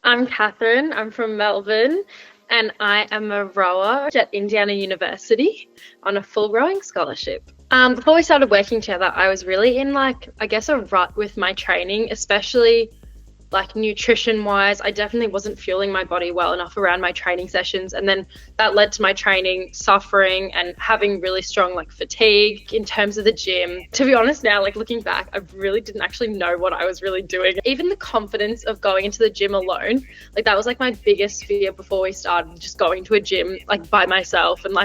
I'm Catherine. I'm from Melbourne, and I am a rower at Indiana University on a full rowing scholarship. Before we started working together, I was really in a rut with my training, especially nutrition wise. I definitely wasn't fueling my body well enough around my training sessions, and then that led to my training suffering and having really strong fatigue in terms of the gym. To be honest, now looking back, I really didn't actually know what I was really doing. Even the confidence of going into the gym alone, that was my biggest fear before we started, just going to a gym by myself, and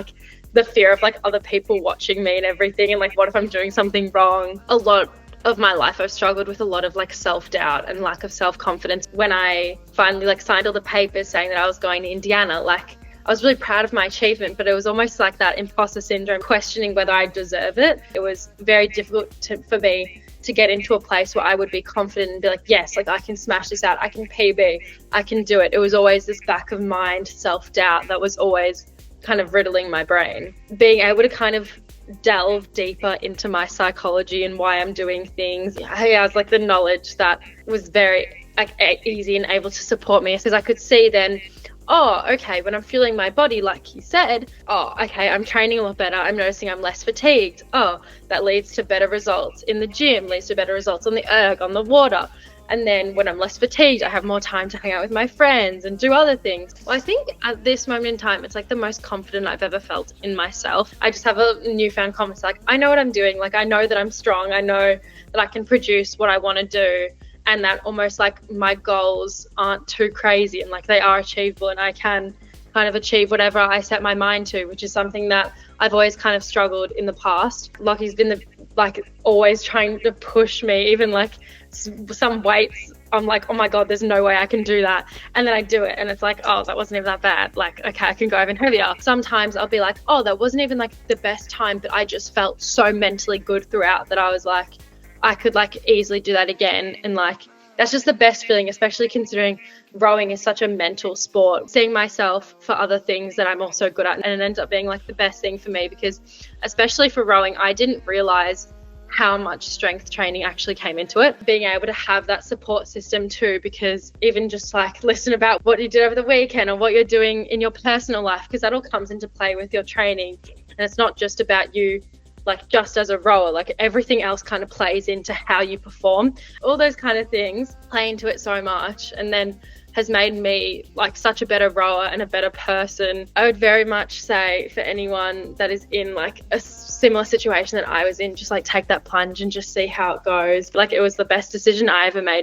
the fear of other people watching me and everything, and what if I'm doing something wrong. A lot of my life I've struggled with a lot of self-doubt and lack of self-confidence. When I finally signed all the papers saying that I was going to Indiana, I was really proud of my achievement, but it was almost that imposter syndrome, questioning whether I deserve it. It was very difficult for me to get into a place where I would be confident and be yes, I can smash this out, I can PB, I can do it. It was always this back of mind self-doubt that was always kind of riddling my brain. Being able to kind of delve deeper into my psychology and why I'm doing things, I was the knowledge that was very easy and able to support me, because I could see then, oh, okay, when I'm feeling my body, like you said, oh, okay, I'm training a lot better, I'm noticing I'm less fatigued, oh, that leads to better results in the gym, leads to better results on the erg, on the water. And then when I'm less fatigued, I have more time to hang out with my friends and do other things. Well, I think at this moment in time, it's the most confident I've ever felt in myself. I just have a newfound confidence. I know what I'm doing. I know that I'm strong. I know that I can produce what I want to do. And that almost my goals aren't too crazy, and they are achievable, and I can kind of achieve whatever I set my mind to, which is something that I've always kind of struggled in the past. Lockie's been always trying to push me, even some weights, I'm oh my God, there's no way I can do that. And then I do it, and it's oh, that wasn't even that bad. Okay, I can go even heavier. Sometimes I'll be oh, that wasn't even the best time, but I just felt so mentally good throughout that I was I could easily do that again. And that's just the best feeling, especially considering rowing is such a mental sport. Seeing myself for other things that I'm also good at, and it ends up being the best thing for me, because especially for rowing, I didn't realize how much strength training actually came into it. Being able to have that support system too, because even just listen about what you did over the weekend or what you're doing in your personal life, because that all comes into play with your training. And it's not just about you just as a rower, everything else kind of plays into how you perform. All those kind of things play into it so much, and then has made me such a better rower and a better person. I would very much say for anyone that is in a similar situation that I was in, just take that plunge and just see how it goes. It was the best decision I ever made.